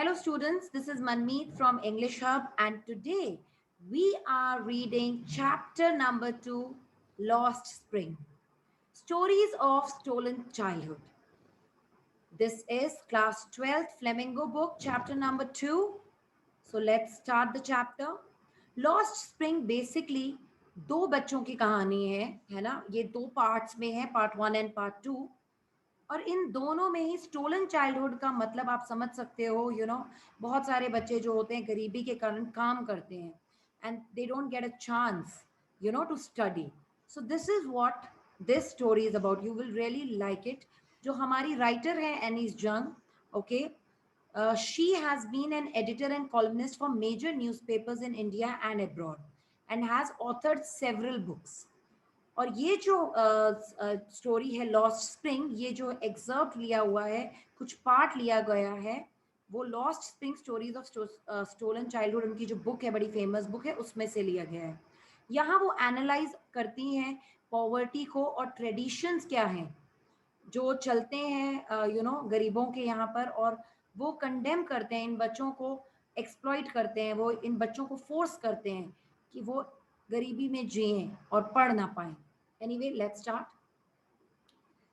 Hello students, this is Manmeet from English Hub and today we are reading chapter number 2, Lost Spring. Stories of Stolen Childhood. This is class 12th Flamingo book chapter number 2. So let's start the chapter. Lost Spring basically दो बच्चों की कहानी है ना? ये दो parts में है, पार्ट 1 एंड पार्ट 2. और इन दोनों में ही स्टोलन चाइल्डहुड का मतलब आप समझ सकते हो. बहुत सारे बच्चे जो होते हैं गरीबी के कारण काम करते हैं and they don't get a chance to study. So this is what this story is about. You will really like it. जो हमारी राइटर है Anees Jung, okay, she has been an editor and columnist for major newspapers in India and abroad and has authored several books. और ये जो story है lost spring, ये जो एग्जर्प्ट लिया हुआ है, कुछ पार्ट लिया गया है, वो lost spring stories of stolen childhood, उनकी जो बुक है, बड़ी फेमस बुक है, उसमें से लिया गया है. यहाँ वो एनालाइज करती हैं पॉवर्टी को और ट्रेडिशंस क्या हैं जो चलते हैं गरीबों के यहाँ पर, और वो कंडेम करते हैं इन बच्चों को, एक्सप्लॉइट करते हैं, वो इन बच्चों को फोर्स करते हैं कि वो गरीबी में जिएं और पढ़ ना पाएं. Anyway, let's start.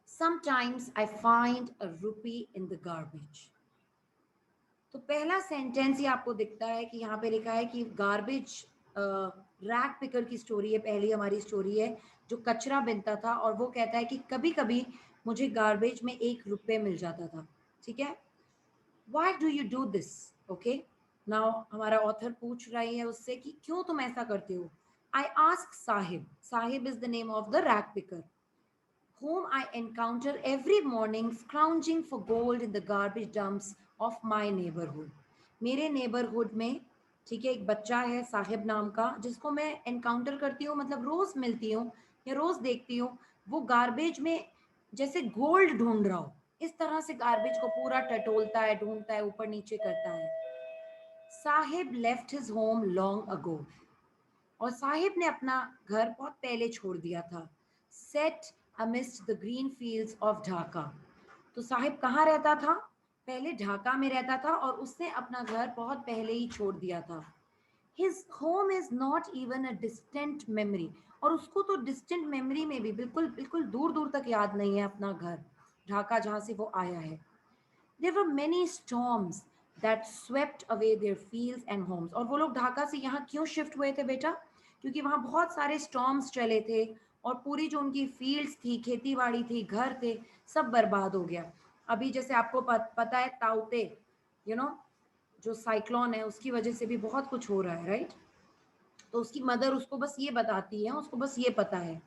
Sometimes I find a rupee in the garbage. तो पहला सेंटेंस ही आपको दिखता है कि यहाँ पे लिखा है कि गार्बेज रैक पिकर की स्टोरी है. पहली हमारी स्टोरी है जो कचरा बिनता था, और वो कहता है कि कभी कभी मुझे गार्बेज में 1 रुपये मिल जाता था. ठीक है. Why do you do this? Okay. Now हमारा ऑथर पूछ रही है उससे कि क्यों तुम ऐसा करते हो. I ask Sahib. Sahib is the name of the rag picker, whom I encounter every morning scrounging for gold in the garbage dumps of my neighborhood. मेरे neighborhood में, ठीक है, एक बच्चा है साहिब नाम का, जिसको मैं एनकाउंटर करती हूँ, मतलब रोज मिलती हूँ या रोज देखती हूँ. वो गार्बेज में जैसे गोल्ड ढूंढ रहा हो, इस तरह से गार्बेज को पूरा टटोलता है, ढूंढता है, ऊपर नीचे करता है. Sahib left his home long ago. और साहिब ने अपना घर बहुत पहले छोड़ दिया था. Set amidst the green fields of Dhaka. तो साहिब कहाँ रहता था? पहले ढाका में रहता था और उसने अपना घर बहुत पहले ही छोड़ दिया था. His home is not even a distant memory. और उसको तो डिस्टेंट मेमोरी में भी बिल्कुल बिल्कुल दूर दूर तक याद नहीं है अपना घर, ढाका जहाँ से वो आया है. There were many storms that swept away their fields and homes. और वो लोग ढाका से यहाँ क्यों शिफ्ट हुए थे बेटा? क्योंकि वहाँ बहुत सारे स्टॉर्म्स चले थे और पूरी जो उनकी फील्ड्स थी, खेती बाड़ी थी, घर थे, सब बर्बाद हो गया. अभी जैसे आपको पता है ताउते, यू नो जो साइक्लोन है, उसकी वजह से भी बहुत कुछ हो रहा है, राइट? तो उसकी मदर उसको बस ये बताती है, उसको बस ये पता है.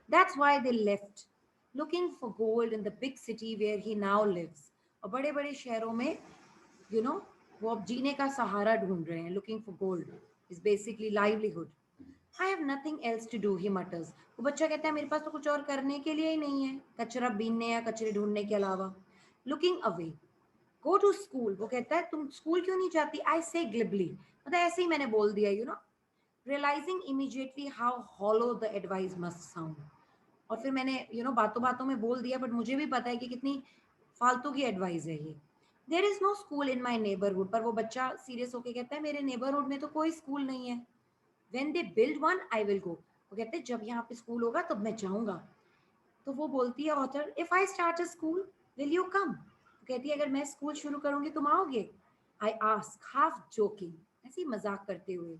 That's why they left looking for gold in the big city where he now lives. और बड़े बड़े शहरों में यू नो वो अब जीने का सहारा ढूंढ रहे हैं. Looking for gold is basically livelihood. I have nothing else to do, he mutters. वो बच्चा कहता है मेरे पास तो कुछ और करने के लिए ही नहीं है कचरा बीनने या कचरे ढूंढने के अलावा. Looking away, go to school. वो कहता है तुम स्कूल क्यों नहीं जाती? आई से ग्लिबली, मतलब ऐसे ही मैंने बोल दिया, realizing immediately how hollow the advice must sound. और फिर मैंने बातों बातों में बोल दिया, बट मुझे भी पता है कि कितनी फालतू की एडवाइस है ये. There is no school in my neighbourhood. पर वो बच्चा सीरियस होके कहता है मेरे नेबरहुड में तो कोई स्कूल नहीं है. When they build one I will go. वो कहते हैं जब यहाँ पे स्कूल होगा तब मैं जाऊंगा. तो वो बोलती है author, if I start a school will you come. कहती है अगर मैं स्कूल शुरू करूंगी तुम आओगे? आई आस्क हाफ जोकिंग, ऐसे ही मजाक करते हुए.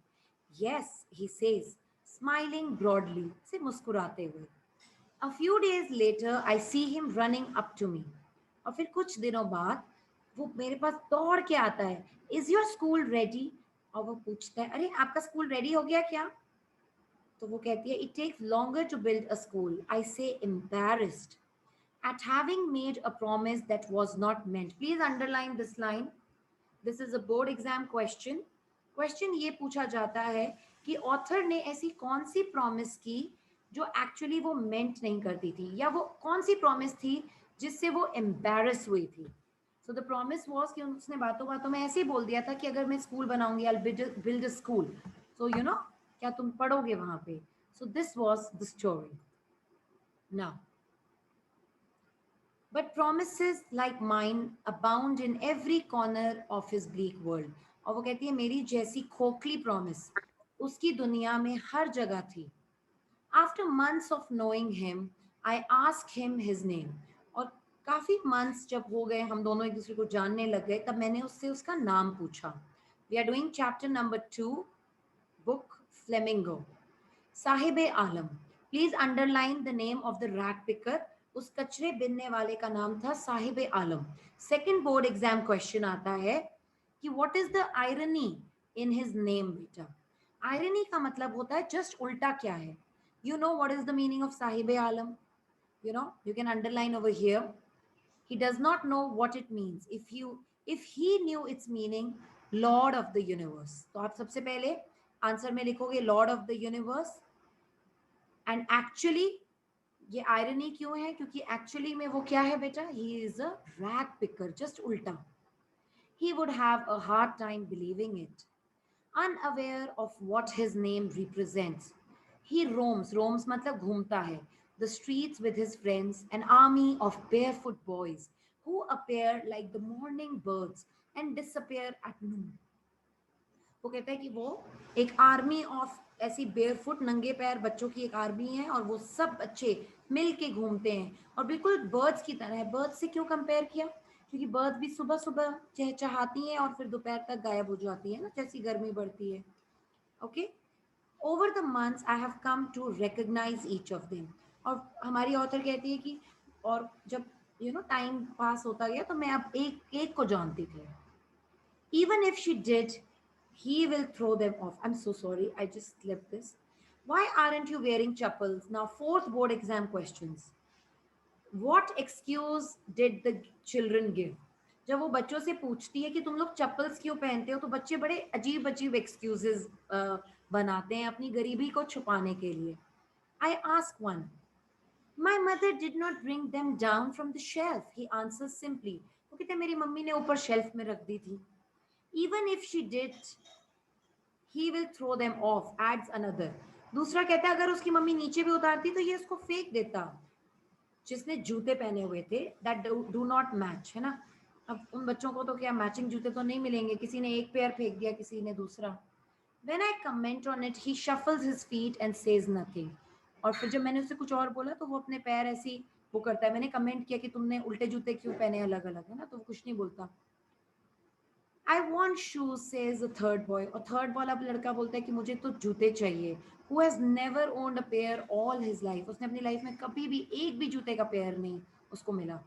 Yes, he says, smiling broadly, से मुस्कुराते हुए. A few days later, I see him running up to me. और फिर कुछ दिनों बाद वो मेरे पास दौड़ के आता है. Is your school ready? और वो पूछता है अरे आपका स्कूल रेडी हो गया क्या? तो वो कहती है it takes longer to build a school. I say embarrassed at having made a promise that was not meant. Please underline this line. This is a board exam question. Question ये पूछा जाता है कि ऑथर ने ऐसी कौन सी promise की जो एक्चुअली वो मेंट नहीं करती थी, या वो कौन सी प्रॉमिस थी जिससे वो एम्बैरस हुई थी. सो द प्रॉमिस वाज कि उसने बातों बातों में ऐसे ही बोल दिया था कि अगर मैं स्कूल बनाऊंगी आई बिल्ड अ स्कूल, सो क्या तुम पढ़ोगे वहां पे. So this was the story. Now But promises like mine abound in every corner of his bleak world. और वो कहती है मेरी जैसी खोखली प्रॉमिस उसकी दुनिया में हर जगह थी. After months of knowing him, I asked him his name. और काफी months जब हो गए हम दोनों एक दूसरे को जानने लग गए तब मैंने उससे उसका नाम पूछा. We are doing chapter number 2, book Flamingo. Sahib Alam. Please underline the name of the rack picker. उस कचरे बिनने वाले का नाम था साहिब आलम. सेकंड बोर्ड एग्जाम क्वेश्चन आता है कि what is the irony in his name बेटा. आयरनी का मतलब होता है जस्ट उल्टा क्या है. You know what is the meaning of Sahib Alam. You know, you can underline over here. He does not know what it means. If he knew its meaning, Lord of the universe. तो आप सबसे पहले answer में लिखोगे Lord of the universe. And actually ये irony क्यों है क्योंकि एक्चुअली में वो क्या है बेटा. He is a rag picker just उल्टा. He would have a hard time believing it. unaware of what his name represents. He roams मतलब घूमता है, the streets with his friends, an army of barefoot boys who appear like the morning birds and disappear at noon. वो कहता है कि वो एक army of ऐसी बेयरफुट नंगे पैर बच्चों की एक आर्मी है और वो सब बच्चे मिल के घूमते हैं और बिल्कुल बर्ड्स की तरह है. बर्ड्स से क्यों कंपेयर किया क्योंकि बर्ड्स भी सुबह सुबह चहचहाती हैं और फिर दोपहर तक गायब हो जाती है ना जैसी गर्मी बढ़ती है. Okay. Over the months I have come to recognise each of them. और हमारी ऑथर कहती है कि और जब टाइम पास होता गया तो मैं अब एक एक को जानती थी. Even if she did, he will throw them off. I'm so sorry, I just slipped this. Why aren't you wearing chappals? Now, fourth board exam questions. What excuse did the children give? जब वो बच्चों से पूछती है कि तुम लोग चप्पल्स क्यों पहनते हो तो बच्चे बड़े अजीब अजीब एक्सक्यूजेस बनाते हैं अपनी गरीबी को छुपाने के लिए. I ask one. My mother did not bring them down from the shelf. He answers simply. वो कहते मेरी मम्मी ने ऊपर शेल्फ में रख दी थी. Even if she did, he will throw them off, adds another. दूसरा कहता है अगर उसकी मम्मी नीचे भी उतारती तो ये उसको फेंक देता. जिसने जूते पहने हुए थे that do not match, है ना. अब उन बच्चों को तो क्या मैचिंग जूते तो नहीं मिलेंगे. किसी ने एक पेयर फेंक दिया किसी ने दूसरा. When I comment on it, he shuffles his feet and says nothing. और फिर जब मैंने उससे कुछ और बोला तो वो अपने पैर ऐसी वो करता है. मैंने कमेंट किया कि तुमने उल्टे जूते क्यों पहने अलग अलग, है ना, तो वो कुछ नहीं बोलता. I want shoes, says the third boy. और थर्ड वाला लड़का बोलता है कि मुझे तो जूते चाहिए. Who has never owned a pair all his life. उसने अपनी लाइफ में कभी भी एक भी जूते का पेयर नहीं उसको मिला.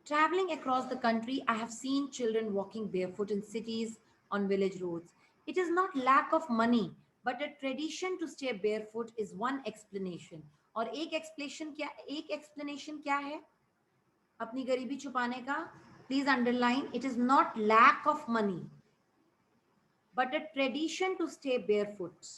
Traveling across the country, I have seen children walking barefoot in cities on village roads. It is not lack of money, but a tradition to stay barefoot is one explanation. और एक explanation क्या है अपनी गरीबी छुपाने का. Please underline, it is not lack of money, but a tradition to stay barefoot.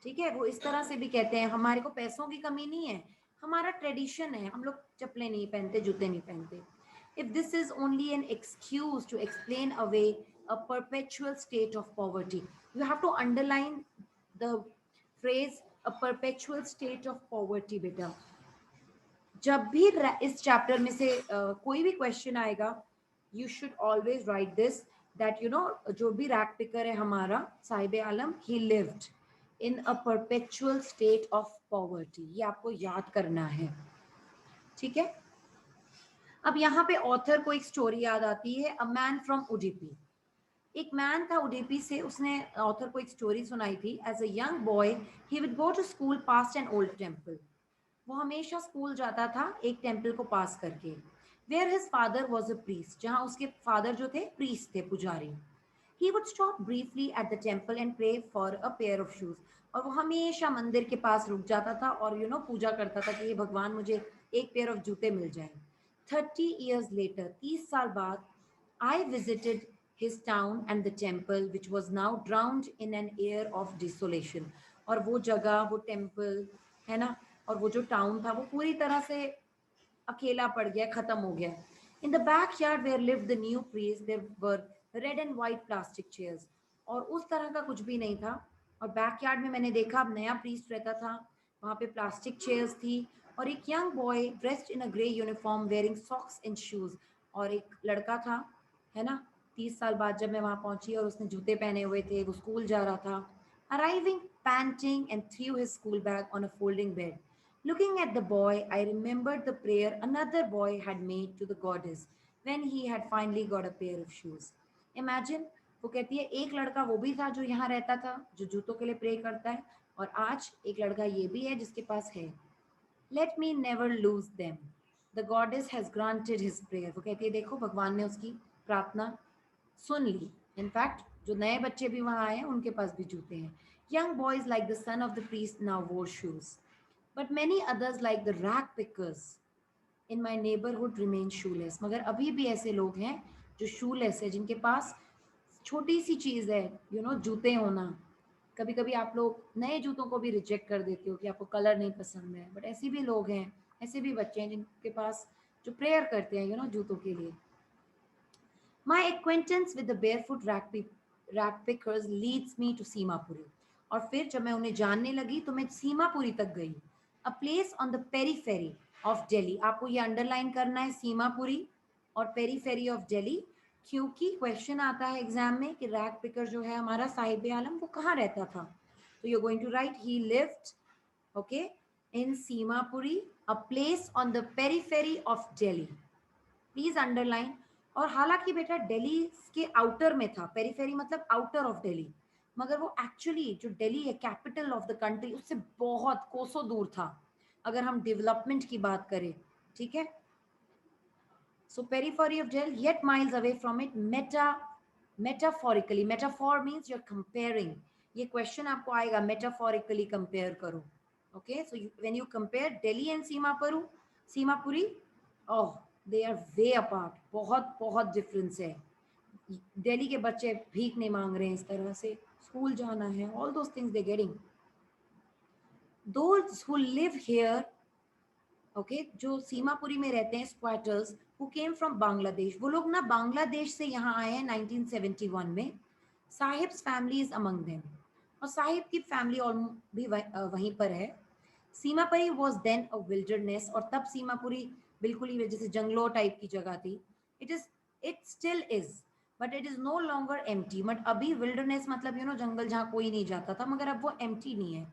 ठीक है, वो इस तरह से भी कहते हैं हमारे को पैसों की कमी नहीं है, हमारा ट्रेडिशन है, हम लोग चप्पलें नहीं पहनते, जूते नहीं पहनते. If this is only an excuse to explain away a perpetual state of poverty, you have to underline the phrase a perpetual state of poverty बेटा. जब भी इस चैप्टर में से कोई भी क्वेश्चन आएगा you should always write this that जो भी रैक पिकर है हमारा Sahib Alam he lived in a perpetual state of poverty. ये आपको याद करना है. ठीक है. अब यहाँ पे ऑथर को एक स्टोरी याद आती है. A man from Udupi. एक मैन था उडुपी से. उसने ऑथर को एक स्टोरी सुनाई थी. As a young boy he would go to school past an old temple. वो हमेशा स्कूल जाता था एक टेम्पल को पास करके. Where his father was a priest. जहाँ उसके फादर जो थे प्रीस्ट थे, पुजारी. He would stop briefly at the temple and pray for a pair of shoes. और वो हमेशा मंदिर के पास रुक जाता था और पूजा करता था कि ये भगवान मुझे एक पेयर ऑफ जूते मिल जाए. 30 years later, 30 साल बाद, I visited his town and the temple which was now drowned in an air of desolation. और वो जगह, वो टेम्पल है ना, और वो जो टाउन था वो पूरी तरह से अकेला पड़ गया, खत्म हो गया. In the backyard where lived the new priest there were red and white plastic chairs. और उस तरह का कुछ भी नहीं था. और बैक यार्ड में मैंने देखा अब नया प्रीस्ट रहता था, वहाँ पे प्लास्टिक चेयर्स थी और एक young boy dressed in a grey uniform wearing socks and shoes, और एक लड़का था, है ना, 30 साल बाद जब मैं वहां पहुंची और उसने जूते पहने हुए थे, वो स्कूल जा रहा था, arriving panting and threw his school bag on a folding bed. Looking at the boy, I remembered the prayer another boy had made to the goddess when he had finally got a pair of shoes. Imagine, वो कहती है एक लड़का वो भी था जो यहाँ रहता था, जो जूतों के लिए प्रे करता है, और आज एक लड़का ये भी है जिसके पास है. Let me never lose them. The goddess has granted his prayer. वो कहती है देखो भगवान ने उसकी प्रार्थना सुन ली. इनफैक्ट जो नए बच्चे भी वहां आए हैं उनके पास भी जूते हैं. Young boys like the son of the priest now wore shoes. But many others like the rag pickers in my neighborhood remain shoeless. मगर अभी भी ऐसे लोग हैं जो shoeless है, जिनके पास छोटी सी चीज है, जूते होना. कभी कभी आप लोग नए जूतों को भी रिजेक्ट कर देते हो कि आपको कलर नहीं पसंद है, बट ऐसे भी लोग हैं, ऐसे भी बच्चे हैं जिनके पास जो प्रेयर करते हैं जूतों के लिए. My acquaintance with the barefoot rag pickers leads me to Seemapuri. और फिर जब मैं उन्हें जानने लगी तो मैं सीमापुरी तक गई. अ place on the periphery of Delhi. आपको ये अंडरलाइन करना है, सीमापुरी और पेरीफेरी ऑफ दिल्ली, क्योंकि क्वेश्चन आता है एग्जाम में कि रैग पिकर जो है हमारा साहिब आलम वो कहाँ रहता था. तो you are going to write he lived, okay, in Seemapuri, a place on the periphery of Delhi. Please underline. और हालांकि बेटा दिल्ली के आउटर में था, पेरीफेरी मतलब आउटर ऑफ दिल्ली, मगर वो एक्चुअली जो दिल्ली है कैपिटल ऑफ द कंट्री उससे बहुत कोसों दूर था अगर हम डेवलपमेंट की बात करें. ठीक है. So periphery of Delhi, yet miles away from it, metaphorically. Metaphor means you're comparing. ये question आपको आएगा, metaphorically compare करो. Okay, so when you compare Delhi and Simapuri, oh, they are way apart. बहुत बहुत difference है. दिल्ली के बच्चे भीख नहीं मांग रहे हैं इस तरह से, स्कूल जाना है, all those things they're getting. Those who live here, okay, जो सीमापुरी में रहते हैं, squatters who came from Bangladesh, वो लोग ना बांग्लादेश से यहाँ आए हैं 1971 में. Sahib's family is among them, और साहिब की फैमिली और भी वहीं पर है. Seemapuri was then a wilderness, और तब सीमापुरी बिल्कुल ही जैसे जंगलों टाइप की जगह थी. It still is, but it is no longer empty. But अभी विल्डरनेस मतलब जंगल जहाँ कोई नहीं जाता था, मगर अब वो एम्प्टी नहीं है.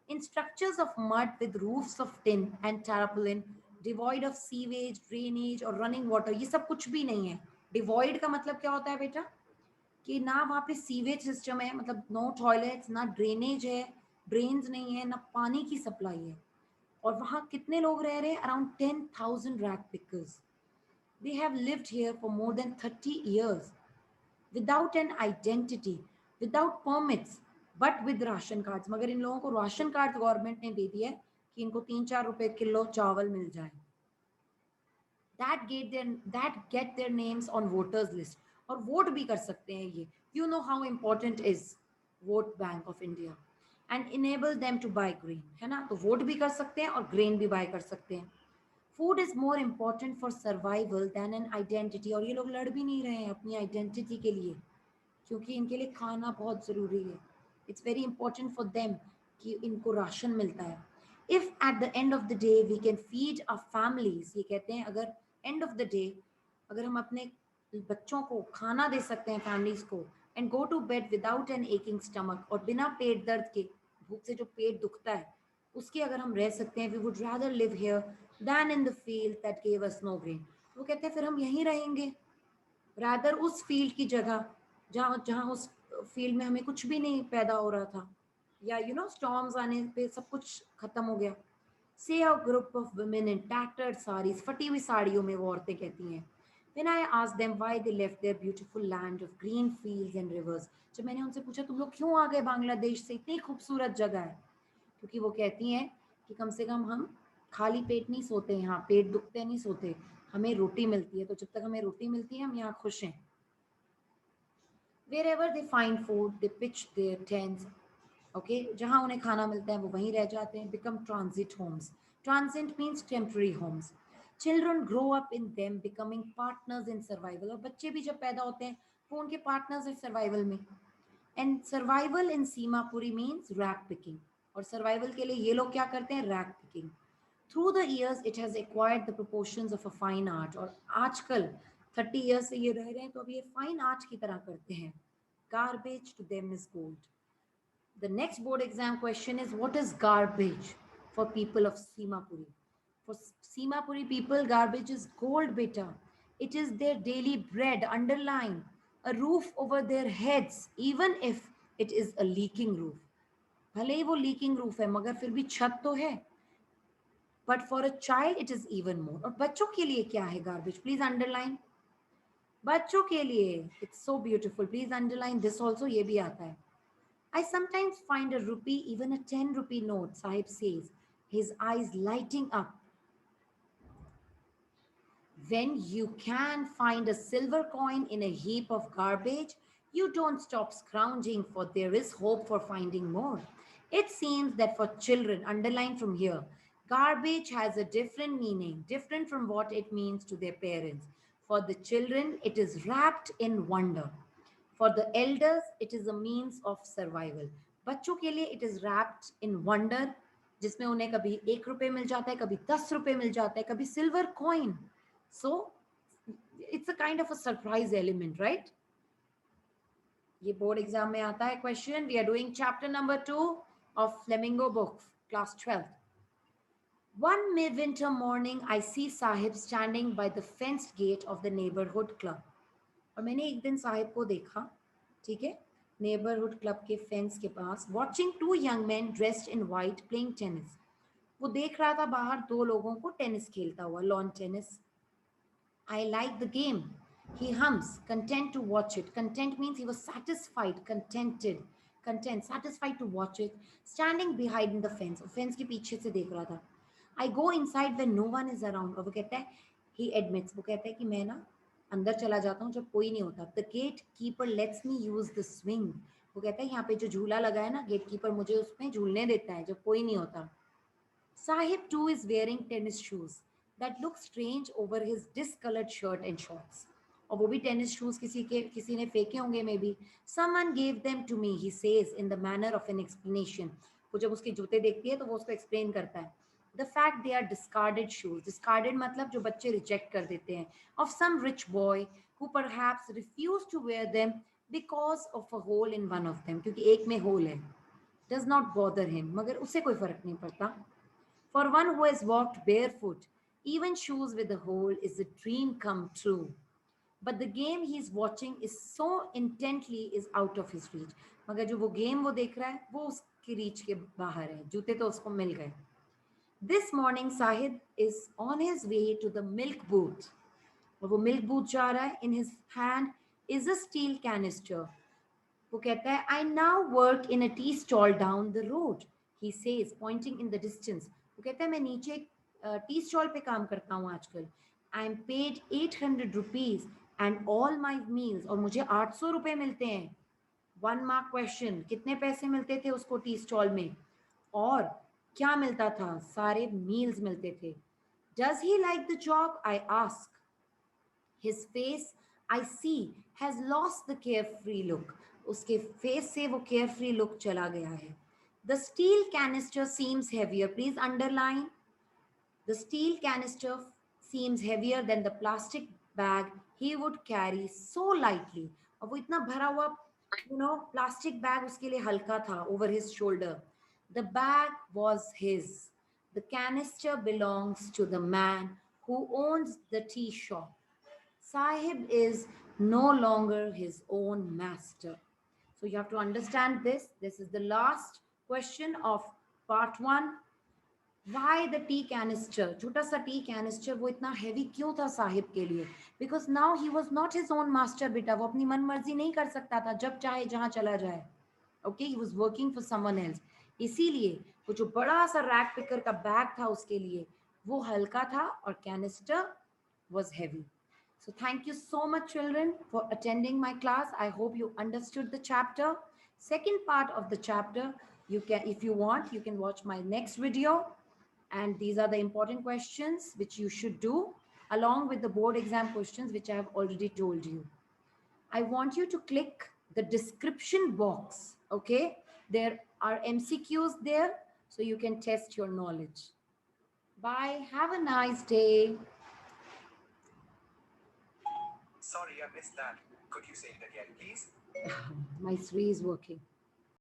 In structures of mud with roofs of tin and tarpaulin, devoid of sewage, drainage और running water, ये सब कुछ भी नहीं है. Devoid का मतलब क्या होता है बेटा, कि ना वहाँ पे सीवेज सिस्टम है, मतलब नो टॉयलेट्स, ना ड्रेनेज है, ड्रेन्स नहीं है, ना पानी की सप्लाई है. और वहाँ कितने लोग रह रहे हैं? Around 10,000 rag pickers. They have lived here for more than 30 years without an identity, without permits, but with ration cards. मगर इन लोगों को राशन कार्ड गवर्नमेंट ने दे दिया है कि इनको 3-4 रुपए किलो चावल मिल जाए. That get their names on voters list, और वोट भी कर सकते हैं ये. You know how important is vote bank of India, and enable them to buy grain, है ना. तो वोट भी कर सकते हैं और ग्रेन भी बाय कर सकते हैं. Food is more important for survival than an identity. और ये लोग लड़ भी नहीं रहे हैं अपनी आइडेंटिटी के लिए, क्योंकि इनके लिए खाना बहुत ज़रूरी है. It's very important for them कि इनको राशन मिलता है. If at the end of the day we can feed a families, ये कहते हैं अगर एंड ऑफ द डे अगर हम अपने बच्चों को खाना दे सकते हैं, फैमिलीज को, and go to bed without an aching stomach, और बिना पेट दर्द के, भूख से जो पेट दुखता है उसके अगर हम रह सकते हैं, we would rather live here than in the field that give us no grain. वो कहते हैं फिर हम यहीं रहेंगे, रादर उस फील्ड की जगह जहाँ जहाँ उस फील्ड में हमें कुछ भी नहीं पैदा हो रहा था, या स्टॉर्म्स आने पे सब कुछ खत्म हो गया. Say a group of women in tattered saris, फटी हुई साड़ियों में वो औरतें कहती हैं. When I asked them why they left their beautiful land of green fields and rivers, जब मैंने उनसे पूछा तुम लोग क्यों आ गए बांग्लादेश से, इतनी खूबसूरत जगह है, क्योंकि वो कहती हैं कि कम से कम हम खाली पेट नहीं सोते, यहाँ पेट दुखते नहीं सोते, हमें रोटी मिलती है, तो जब तक हमें रोटी मिलती है हम यहाँ खुश हैं. Wherever they find food, they pitch their tents. Okay, जहाँ उन्हें खाना मिलता है वो वहीं रह जाते हैं. Become transit homes. Transit means temporary homes. Children grow up in them, becoming partners in survival. और बच्चे भी जब पैदा होते हैं वो उनके partners हैं survival में. And survival in Simapuri means rag picking. और survival के लिए ये लोग क्या करते हैं? Rag picking. Through the years, it has acquired the proportions of a fine art. और आजकल 30 years से ये रह रहे हैं तो अब ये fine art की तरह करते हैं. Garbage to them is gold. The next board exam question is, what is garbage for people of Simapuri? For Simapuri people, garbage is gold, beta. It is their daily bread, underline, a roof over their heads, even if it is a leaking roof. भले ही वो leaking roof है मगर फिर भी छत तो है. But for a child it is even more. और बच्चों के लिए क्या है गार्बेज? Please underline. बच्चों के लिए it's so beautiful. Please underline this also. ये भी आता है. I sometimes find a rupee, even a 10 rupee note, Sahib says, his eyes lighting up. When you can find a silver coin in a heap of garbage, you don't stop scrounging, for there is hope for finding more. It seems that for children, underline from here, garbage has a different meaning, different from what it means to their parents. For the children, it is wrapped in wonder. For the elders, it is a means of survival. बच्चों के लिए it is wrapped in wonder, जिसमें उन्हें कभी 1 रुपए मिल जाता है, कभी 10 रुपए मिल जाता है, कभी silver coin. So it's a kind of a surprise element, right? ये बोर्ड एग्जाम में आता है question. We are doing chapter number 2 of Flamingo book, class 12th. One midwinter morning, I see Sahib standing by the fenced gate of the neighborhood club. और मैंने एक दिन साहिब को देखा, ठीक है, नेबरहुड क्लब के फेंस के पास, watching 2 young men dressed in white playing tennis. वो देख रहा था बाहर 2 लोगों को टेनिस खेलता हुआ, lawn tennis. I like the game. He hums, content to watch it. Content means he was satisfied, contented, content, satisfied to watch it, standing behind the fence. Fence के पीछे से देख रहा था. I go inside when no one is around. और वो कहता है, he admits, वो कहता है कि मैं ना अंदर चला जाता हूँ जब कोई नहीं होता. The gatekeeper lets me use the swing. वो कहता है यहाँ पे जो झूला लगा है ना, गेट कीपर मुझे उसमें झूलने देता है जब कोई नहीं होता. Sahib too is wearing tennis shoes that look strange over his discoloured shirt and shorts. और वो भी टेनिस शूज किसी ने फेंके होंगे maybe. Someone gave them to me, he says in the manner of an explanation. वो जब उसके जूते देखती है तो वो उसको एक्सप्लेन करता है. The fact they are discarded shoes. Discarded मतलब जो बच्चे रिजेक्ट कर देते हैं. Of some rich boy who perhaps refused to wear them because of a hole in one of them. क्योंकि एक में होल है. Does not bother him. मगर उसे कोई फर्क नहीं पड़ता. For one who has walked barefoot, even shoes with a hole is a dream come true. But the game he is watching is so intently is out of his reach. मगर जो वो game वो देख रहा है वो उसकी reach के बाहर है. जूते तो उसको मिल गए. This morning, Sahib is on his way to the milk booth. और वो milk booth जा रहा है. In his hand is a steel canister. वो कहता है, I now work in a tea stall down the road. He says, pointing in the distance. वो कहता है मैं नीचे टी स्टॉल पे काम करता हूँ आजकल. I am paid 800 rupees and all my meals. और मुझे 800 रुपए मिलते हैं. 1 mark question. कितने पैसे मिलते थे उसको टी स्टॉल में? और क्या मिलता था? सारे मील्स मिलते थे. Does he like the job? I ask. His face, I see, has lost the carefree look. उसके फेस से वो carefree look चला गया है. The steel canister seems heavier. Please underline. The steel canister seems heavier than the plastic bag he would carry so lightly. और वो इतना भरा हुआ, plastic bag उसके लिए हल्का था over his shoulder. The bag was his. The canister belongs to the man who owns the tea shop. Sahib is no longer his own master. So you have to understand this. This is the last question of part 1. Why the tea canister? छोटा सा T canister वो इतना heavy क्यों था साहिब के लिए? Because now he was not his own master, बेटा. वो अपनी मन मर्जी नहीं कर सकता था जब चाहे जहाँ चला जाए. Okay, he was working for someone else. इसीलिए वो जो बड़ा सा रैक पिकर का बैग था उसके लिए वो हल्का था और canister was heavy. So thank you so much children for attending my class. I hope you understood the chapter. Second part of the chapter, you can, if you want, you can watch my next video. And these are the important questions which you should do along with the board exam questions which I have already told you. I want you to click the description box, okay? There are MCQs there, so you can test your knowledge. Bye. Have a nice day. Sorry, I missed that. Could you say it again, please? My Sri is working.